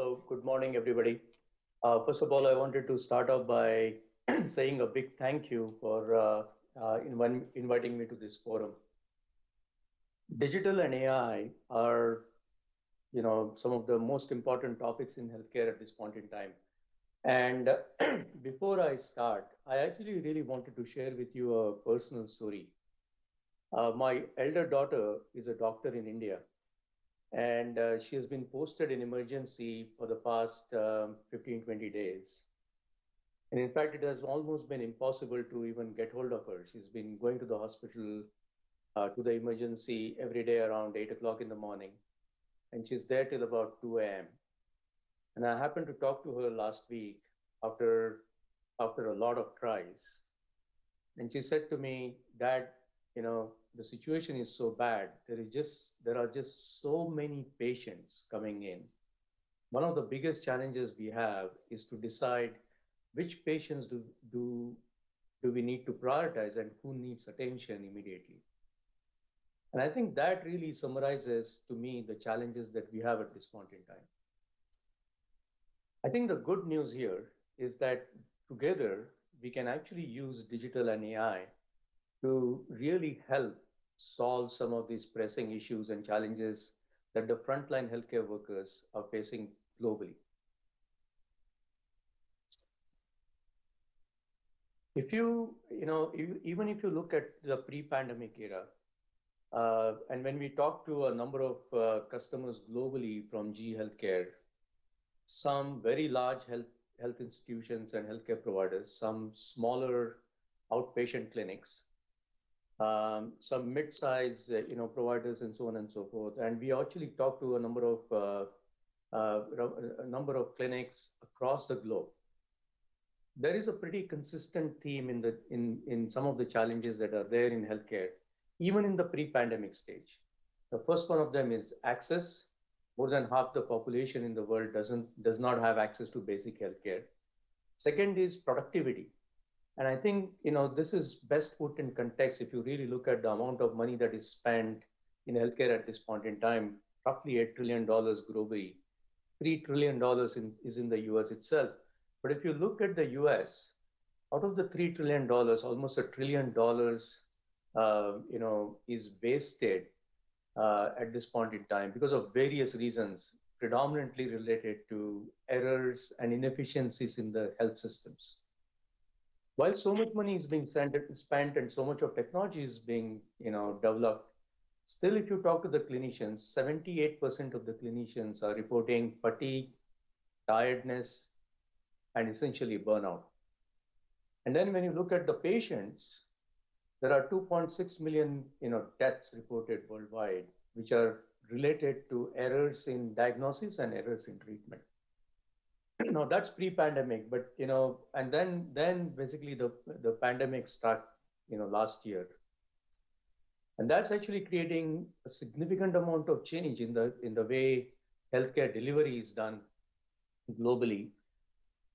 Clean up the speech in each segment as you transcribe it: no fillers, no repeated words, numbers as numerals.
Hello, good morning, everybody. First of all, I wanted to start off by saying a big thank you for inviting me to this forum. Digital and AI are, some of the most important topics in healthcare at this point in time. And before I start, I actually really wanted to share with you a personal story. My elder daughter is a doctor in India, and she has been posted in emergency for the past 15, 20 days. And in fact, it has almost been impossible to even get hold of her. She's been going to the hospital, to the emergency every day around 8 o'clock in the morning, and she's there till about 2 a.m. And I happened to talk to her last week after, after a lot of tries. And she said to me, Dad, the situation is so bad. There are just so many patients coming in. One of the biggest challenges we have is to decide which patients do, do we need to prioritize and who needs attention immediately. And I think that really summarizes to me the challenges that we have at this point in time. I think the good news here is that together we can actually use digital and AI to really help solve some of these pressing issues and challenges that the frontline healthcare workers are facing globally. If even if you look at the pre-pandemic era, and when we talk to a number of customers globally from GE Healthcare, some very large health institutions and healthcare providers, some smaller outpatient clinics, some mid-size, providers, and so on and so forth. And we actually talked to a number of clinics across the globe. There is a pretty consistent theme in some of the challenges that are there in healthcare, even in the pre-pandemic stage. The first one of them is access. More than half the population in the world does not have access to basic healthcare. Second is productivity. And I think this is best put in context if you really look at the amount of money that is spent in healthcare at this point in time, roughly $8 trillion globally. $3 trillion is in the US itself. But if you look at the US, out of the $3 trillion, almost $1 trillion, is wasted at this point in time because of various reasons, predominantly related to errors and inefficiencies in the health systems. While so much money is being spent and so much of technology is being developed, still, if you talk to the clinicians, 78% of the clinicians are reporting fatigue, tiredness, and essentially burnout. And then when you look at the patients, there are 2.6 million deaths reported worldwide, which are related to errors in diagnosis and errors in treatment. Now that's pre-pandemic, but and then basically the pandemic struck last year, and that's actually creating a significant amount of change in the way healthcare delivery is done globally.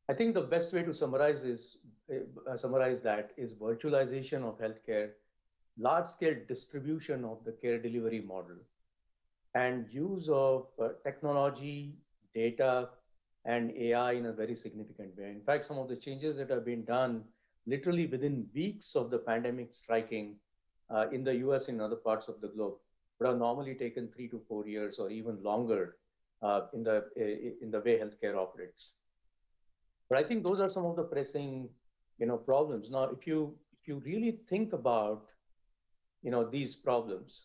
I think the best way to summarize that is virtualization of healthcare, large-scale distribution of the care delivery model, and use of technology, data, and AI in a very significant way. In fact, some of the changes that have been done literally within weeks of the pandemic striking in the US and other parts of the globe would have normally taken 3 to 4 years or even longer in the way healthcare operates. But I think those are some of the pressing problems. Now, if you really think about these problems,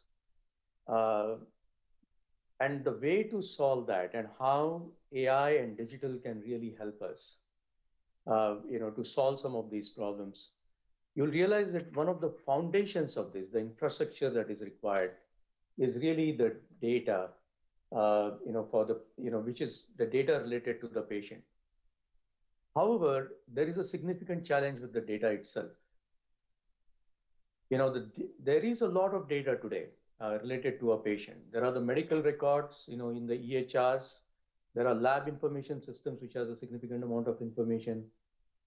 and the way to solve that and how AI and digital can really help us, to solve some of these problems, you'll realize that one of the foundations of this, the infrastructure that is required, is really the data, which is the data related to the patient. However, there is a significant challenge with the data itself. There is a lot of data today related to a patient. There are the medical records, in the EHRs. There are lab information systems, which has a significant amount of information,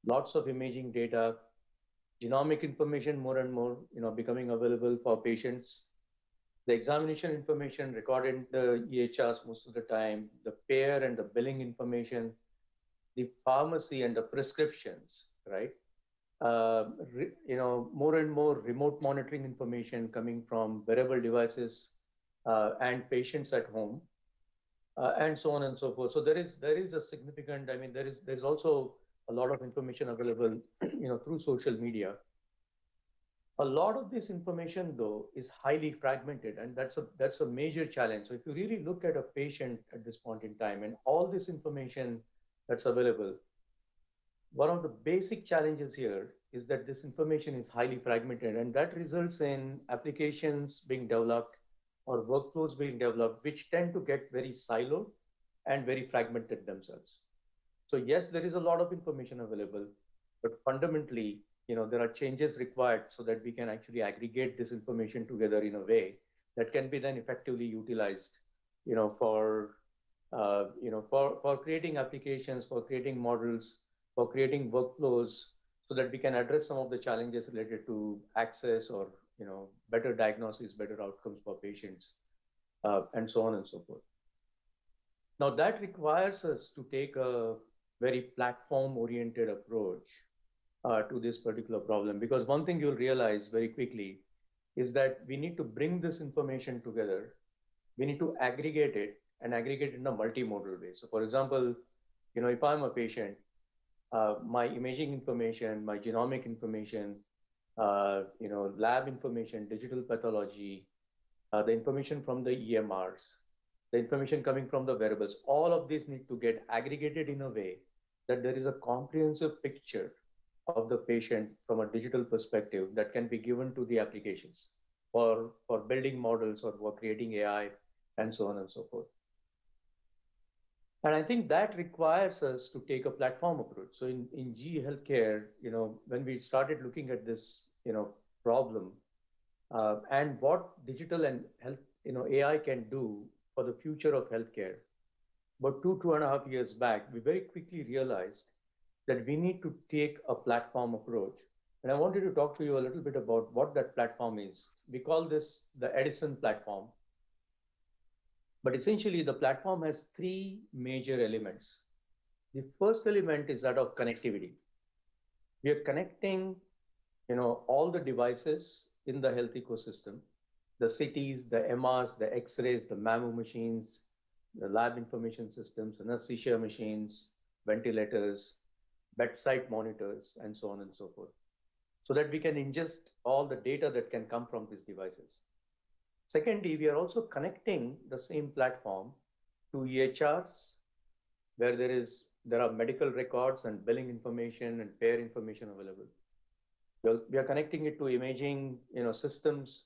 lots of imaging data, genomic information more and more, becoming available for patients. The examination information recorded in the EHRs most of the time, the payer and the billing information, the pharmacy and the prescriptions, right? More and more remote monitoring information coming from wearable devices and patients at home, and so on and so forth. So there is a significant. I mean, there's also a lot of information available, through social media. A lot of this information, though, is highly fragmented, and that's a major challenge. So if you really look at a patient at this point in time and all this information that's available, one of the basic challenges here is that this information is highly fragmented, and that results in applications being developed or workflows being developed, which tend to get very siloed and very fragmented themselves. So yes, there is a lot of information available, but fundamentally, there are changes required so that we can actually aggregate this information together in a way that can be then effectively utilized, for creating applications, for creating models, for creating workflows, so that we can address some of the challenges related to access or better diagnosis, better outcomes for patients, and so on and so forth. Now that requires us to take a very platform-oriented approach to this particular problem, because one thing you'll realize very quickly is that we need to bring this information together. We need to aggregate it and aggregate it in a multimodal way. So, for example, if I'm a patient, my imaging information, my genomic information, lab information, digital pathology, the information from the EMRs, the information coming from the wearables, all of these need to get aggregated in a way that there is a comprehensive picture of the patient from a digital perspective that can be given to the applications for building models or for creating AI and so on and so forth. And I think that requires us to take a platform approach. So in GE Healthcare, when we started looking at this, problem, and what digital and health, AI can do for the future of healthcare, about 2.5 years back, we very quickly realized that we need to take a platform approach. And I wanted to talk to you a little bit about what that platform is. We call this the Edison platform. But essentially, the platform has three major elements. The first element is that of connectivity. We are connecting, all the devices in the health ecosystem, the CTs, the MRs, the X-rays, the mammo machines, the lab information systems, anesthesia machines, ventilators, bedside monitors, and so on and so forth, so that we can ingest all the data that can come from these devices. Secondly, we are also connecting the same platform to EHRs, where there are medical records and billing information and payer information available. We are connecting it to imaging, systems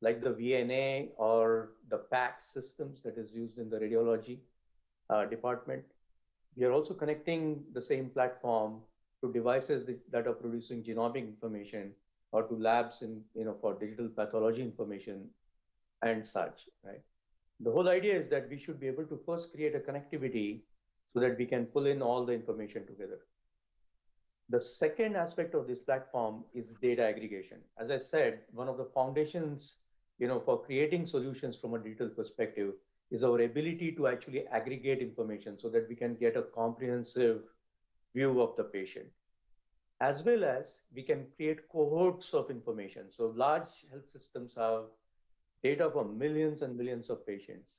like the VNA or the PACS systems that is used in the radiology department. We are also connecting the same platform to devices that are producing genomic information, or to labs for digital pathology information and such, right? The whole idea is that we should be able to first create a connectivity so that we can pull in all the information together. The second aspect of this platform is data aggregation. As I said, one of the foundations, for creating solutions from a digital perspective is our ability to actually aggregate information so that we can get a comprehensive view of the patient, as well as we can create cohorts of information. So large health systems have data for millions and millions of patients.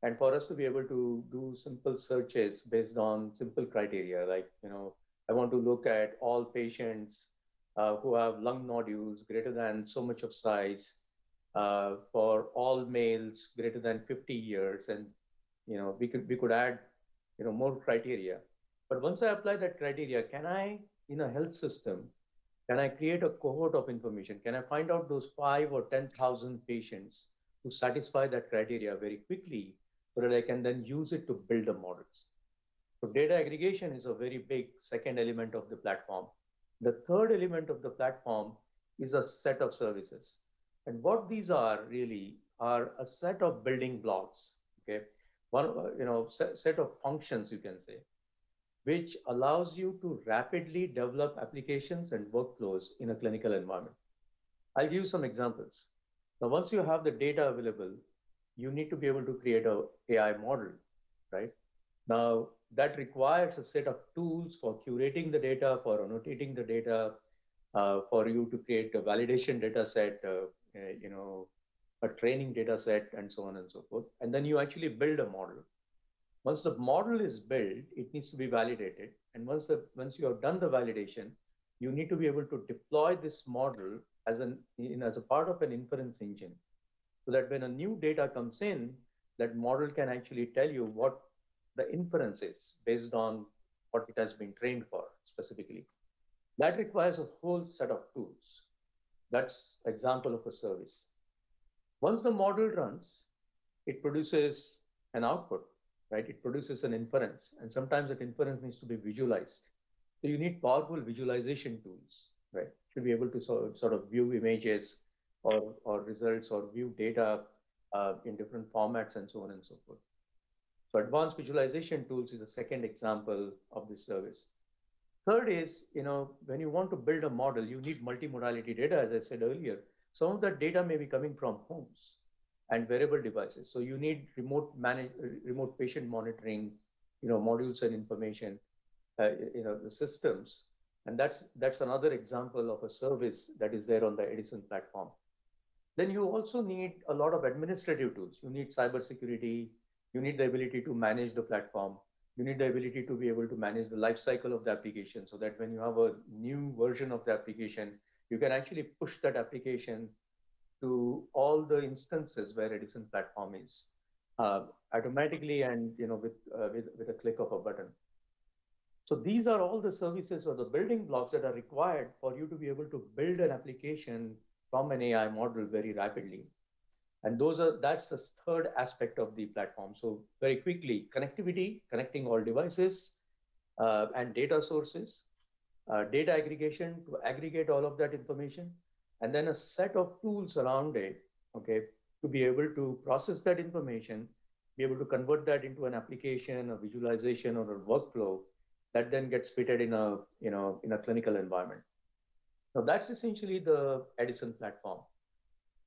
And for us to be able to do simple searches based on simple criteria, like, I want to look at all patients who have lung nodules greater than so much of size, for all males greater than 50 years, and we could add more criteria. But once I apply that criteria, can I, in a health system, can I create a cohort of information? Can I find out those 5 or 10,000 patients who satisfy that criteria very quickly, so that I can then use it to build the models? So data aggregation is a very big second element of the platform. The third element of the platform is a set of services. And what these are really are a set of building blocks, okay? One, set of functions, you can say, which allows you to rapidly develop applications and workflows in a clinical environment. I'll give you some examples. Now, once you have the data available, you need to be able to create a AI model, right? Now, that requires a set of tools for curating the data, for annotating the data, for you to create a validation data set, you know, a training data set, and so on and so forth. And then you actually build a model. Once the model is built, it needs to be validated. And once you have done the validation, you need to be able to deploy this model as a part of an inference engine, so that when a new data comes in, that model can actually tell you what the inference is based on what it has been trained for specifically. That requires a whole set of tools. That's example of a service. Once the model runs, it produces an output, right? It produces an inference, and sometimes that inference needs to be visualized. So you need powerful visualization tools, right? To be able to sort of view images or results or view data in different formats and so on and so forth. So advanced visualization tools is a second example of this service. Third is, when you want to build a model, you need multimodality data, as I said earlier. Some of that data may be coming from homes and wearable devices. So you need remote patient monitoring, modules and information, the systems. And that's another example of a service that is there on the Edison platform. Then you also need a lot of administrative tools. You need cybersecurity. You need the ability to manage the platform. You need the ability to be able to manage the life cycle of the application, so that when you have a new version of the application, you can actually push that application to all the instances where Edison platform is automatically, and with a click of a button. So these are all the services or the building blocks that are required for you to be able to build an application from an AI model very rapidly. And that's the third aspect of the platform. So very quickly, connectivity, connecting all devices and data sources, data aggregation to aggregate all of that information, and then a set of tools around it, okay, to be able to process that information, be able to convert that into an application, a visualization, or a workflow that then gets fitted in a clinical environment. So that's essentially the Edison platform.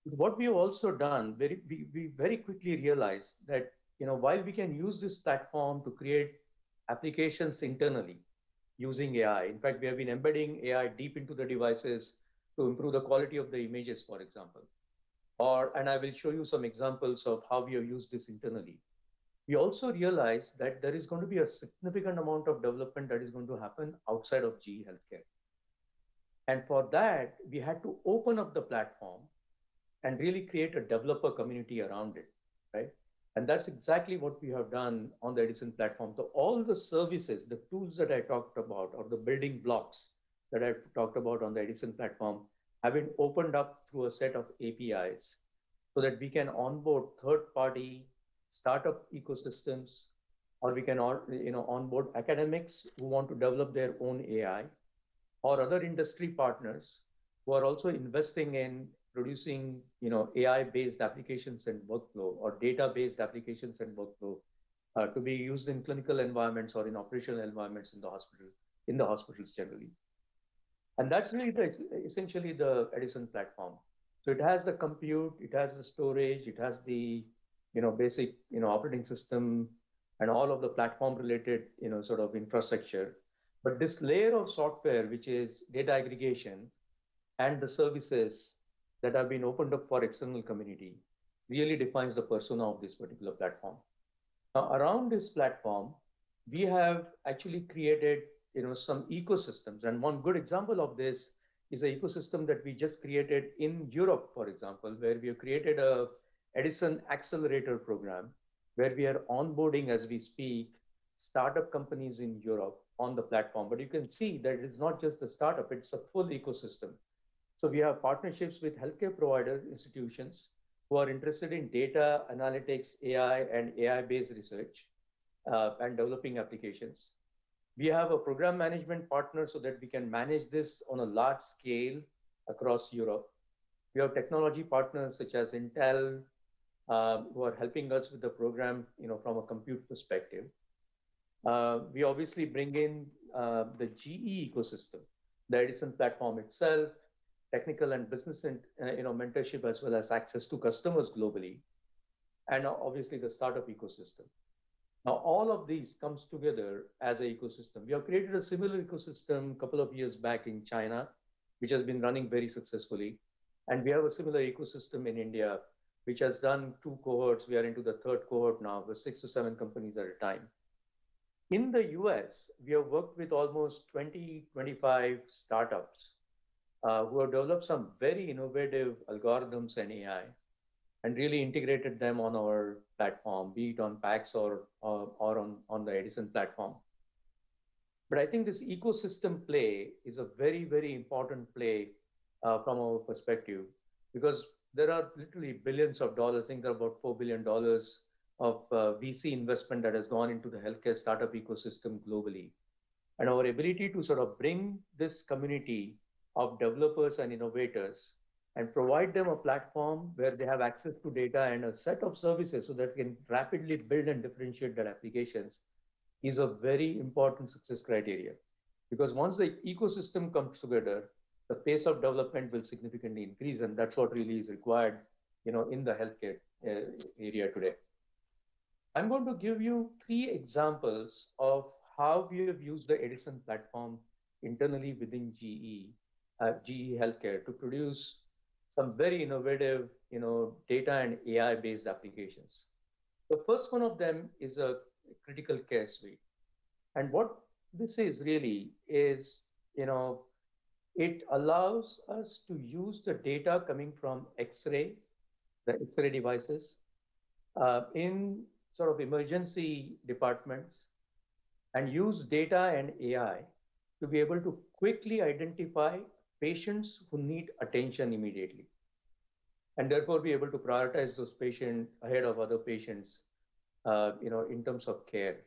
What we have also done, we very quickly realized that while we can use this platform to create applications internally using AI, in fact, we have been embedding AI deep into the devices to improve the quality of the images, for example. And I will show you some examples of how we have used this internally. We also realized that there is going to be a significant amount of development that is going to happen outside of GE Healthcare. And for that, we had to open up the platform and really create a developer community around it, right? And that's exactly what we have done on the Edison platform. So all the services, the tools that I talked about, or the building blocks that I talked about on the Edison platform, have been opened up through a set of APIs so that we can onboard third-party startup ecosystems, or we can onboard academics who want to develop their own AI, or other industry partners who are also investing in producing AI-based applications and workflow, or data-based applications and workflow to be used in clinical environments or in operational environments in the hospitals generally. And that's really essentially the Edison platform. So it has the compute, it has the storage, it has the basic operating system and all of the platform related sort of infrastructure. But this layer of software, which is data aggregation and the services that have been opened up for external community, really defines the persona of this particular platform. Now, around this platform, we have actually created some ecosystems. And one good example of this is an ecosystem that we just created in Europe, for example, where we have created a Edison Accelerator program, where we are onboarding as we speak startup companies in Europe on the platform. But you can see that it's not just a startup, it's a full ecosystem. So we have partnerships with healthcare provider institutions who are interested in data analytics, AI, and AI-based research and developing applications. We have a program management partner so that we can manage this on a large scale across Europe. We have technology partners such as Intel, who are helping us with the program, from a compute perspective. We obviously bring in the GE ecosystem, the Edison platform itself, technical and business and mentorship, as well as access to customers globally, and obviously the startup ecosystem. Now, all of these comes together as an ecosystem. We have created a similar ecosystem a couple of years back in China, which has been running very successfully. And we have a similar ecosystem in India, which has done 2 cohorts. We are into the third cohort now with 6 to 7 companies at a time. In the US, we have worked with almost 20, 25 startups who have developed some very innovative algorithms and AI and really integrated them on our platform, be it on PAX or on the Edison platform. But I think this ecosystem play is a very, very important play from our perspective, because there are literally billions of dollars. I think there are about $4 billion of VC investment that has gone into the healthcare startup ecosystem globally. And our ability to sort of bring this community of developers and innovators and provide them a platform where they have access to data and a set of services so that they can rapidly build and differentiate their applications is a very important success criteria. Because once the ecosystem comes together, the pace of development will significantly increase, and that's what really is required, in the healthcare area today. I'm going to give you 3 examples of how we have used the Edison platform internally within GE Healthcare, to produce some very innovative, data and AI-based applications. The first one of them is a critical care suite. And what this is really is, it allows us to use the data coming from the X-ray devices, in sort of emergency departments, and use data and AI to be able to quickly identify patients who need attention immediately, and therefore be able to prioritize those patients ahead of other patients, in terms of care.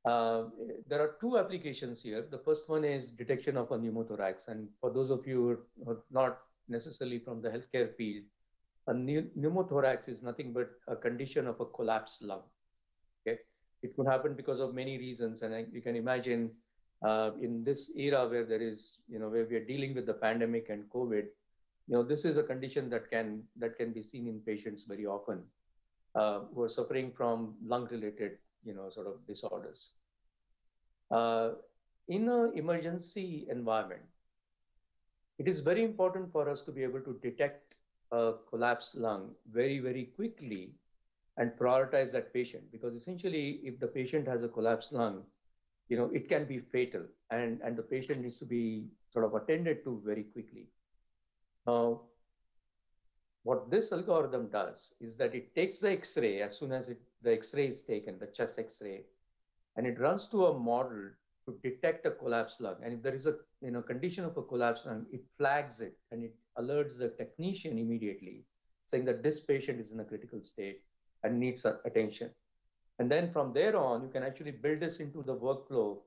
There are 2 applications here. The first one is detection of a pneumothorax. And for those of you who are not necessarily from the healthcare field, a pneumothorax is nothing but a condition of a collapsed lung. Okay, it could happen because of many reasons, and you can imagine in this era where there is, where we are dealing with the pandemic and COVID, this is a condition that can be seen in patients very often who are suffering from lung-related, sort of disorders. In an emergency environment, it is very important for us to be able to detect a collapsed lung very, very quickly and prioritize that patient, because essentially, if the patient has a collapsed lung, it can be fatal, and the patient needs to be sort of attended to very quickly. Now, what this algorithm does is that it takes the X-ray as soon as the X-ray is taken, the chest X-ray, and it runs to a model to detect a collapsed lung. And if there is a condition of a collapsed lung, it flags it and it alerts the technician immediately, saying that this patient is in a critical state and needs attention. And then from there on, you can actually build this into the workflow,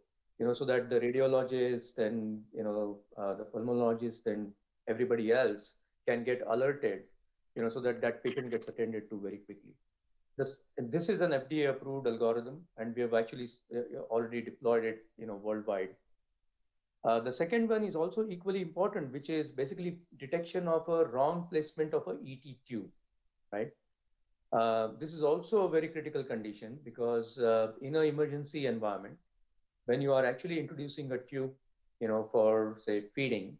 so that the radiologist and the pulmonologist and everybody else can get alerted, so that that patient gets attended to very quickly. This is an FDA-approved algorithm, and we have actually already deployed it, worldwide. The second one is also equally important, which is basically detection of a wrong placement of a ET tube, right? This is also a very critical condition, because in an emergency environment, when you are actually introducing a tube, for say feeding,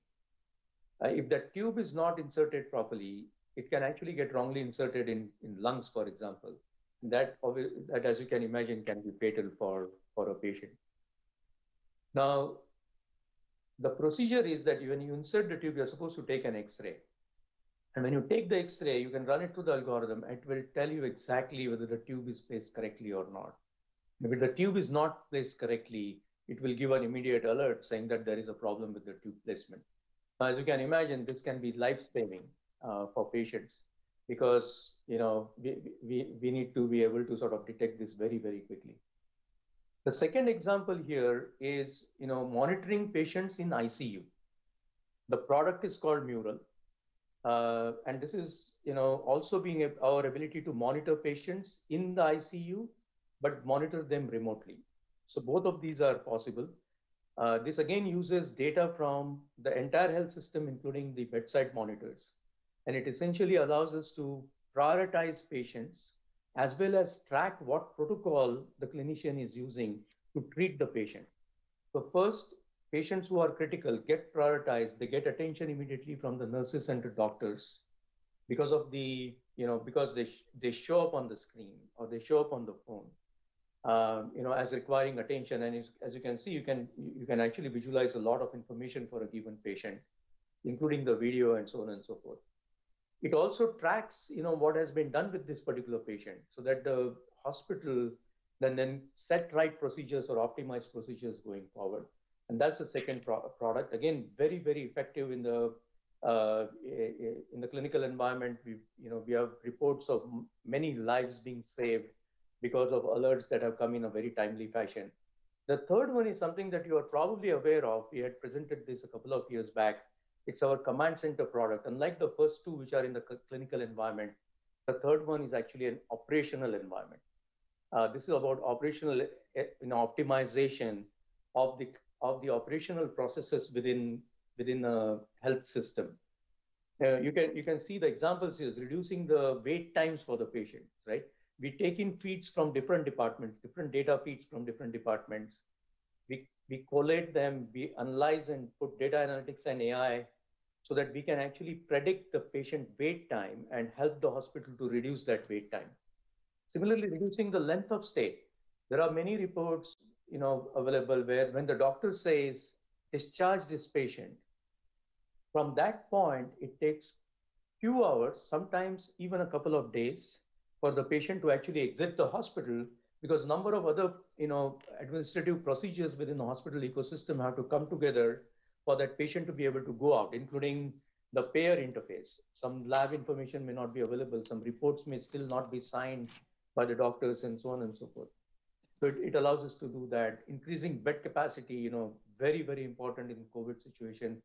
if that tube is not inserted properly, it can actually get wrongly inserted in lungs, for example. That, as you can imagine, can be fatal for a patient. Now, the procedure is that when you insert the tube, you're supposed to take an X-ray. And when you take the X-ray, you can run it through the algorithm. It will tell you exactly whether the tube is placed correctly or not. If the tube is not placed correctly, it will give an immediate alert saying that there is a problem with the tube placement. Now, as you can imagine, this can be life-saving for patients, because we need to be able to sort of detect this very, very quickly. The second example here is monitoring patients in ICU. The product is called Mural. And this is also being our ability to monitor patients in the ICU, but monitor them remotely. So both of these are possible. This again uses data from the entire health system, including the bedside monitors. And it essentially allows us to prioritize patients as well as track what protocol the clinician is using to treat the patient. So first, patients who are critical get prioritized. They get attention immediately from the nurses and the doctors because of the, because they show up on the screen or they show up on the phone, as requiring attention. And as you can see, you can actually visualize a lot of information for a given patient, including the video and so on and so forth. It also tracks, what has been done with this particular patient, so that the hospital then set right procedures or optimized procedures going forward. And that's the second product. Again, very very effective in the clinical environment. We have reports of many lives being saved because of alerts that have come in a very timely fashion. The third one is something that you are probably aware of. We had presented this a couple of years back. It's our command center product. Unlike the first two, which are in the clinical environment, the third one is actually an operational environment. This is about operational optimization of the operational processes within a health system. You can see the examples here is reducing the wait times for the patients, right? We take in feeds from different departments, different data feeds from different departments. We collate them, we analyze and put data analytics and AI so that we can actually predict the patient wait time and help the hospital to reduce that wait time. Similarly, reducing the length of stay. There are many reports, available where when the doctor says discharge this patient, from that point, it takes few hours, sometimes even a couple of days, for the patient to actually exit the hospital, because number of other administrative procedures within the hospital ecosystem have to come together for that patient to be able to go out, including the payer interface. Some lab information may not be available, some reports may still not be signed by the doctors, and so on and so forth. So it allows us to do that. Increasing bed capacity, very very important in COVID situation,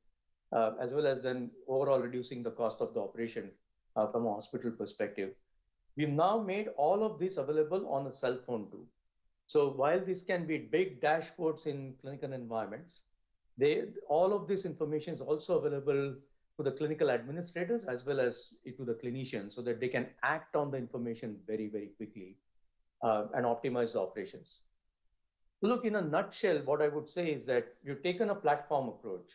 as well as then overall reducing the cost of the operation from a hospital perspective. We've now made all of this available on a cell phone too. So while this can be big dashboards in clinical environments, all of this information is also available to the clinical administrators as well as to the clinicians, so that they can act on the information very, very quickly and optimize the operations. Look, in a nutshell, what I would say is that we've taken a platform approach.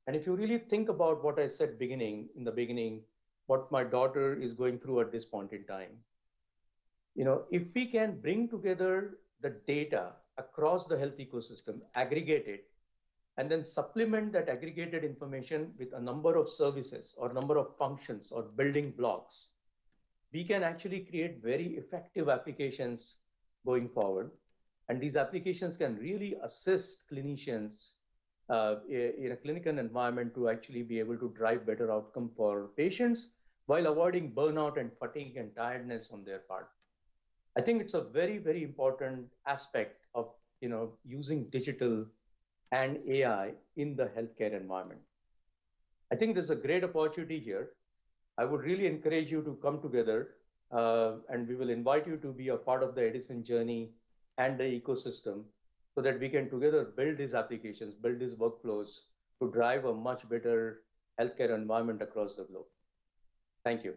And if you really think about what I said in the beginning, what my daughter is going through at this point in time, if we can bring together the data across the health ecosystem, aggregate it, and then supplement that aggregated information with a number of services or number of functions or building blocks, we can actually create very effective applications going forward. And these applications can really assist clinicians in a clinical environment to actually be able to drive better outcome for patients while avoiding burnout and fatigue and tiredness on their part. I think it's a very, very important aspect of using digital and AI in the healthcare environment. I think there's a great opportunity here. I would really encourage you to come together, and we will invite you to be a part of the Edison journey and the ecosystem, so that we can together build these applications, build these workflows to drive a much better healthcare environment across the globe. Thank you.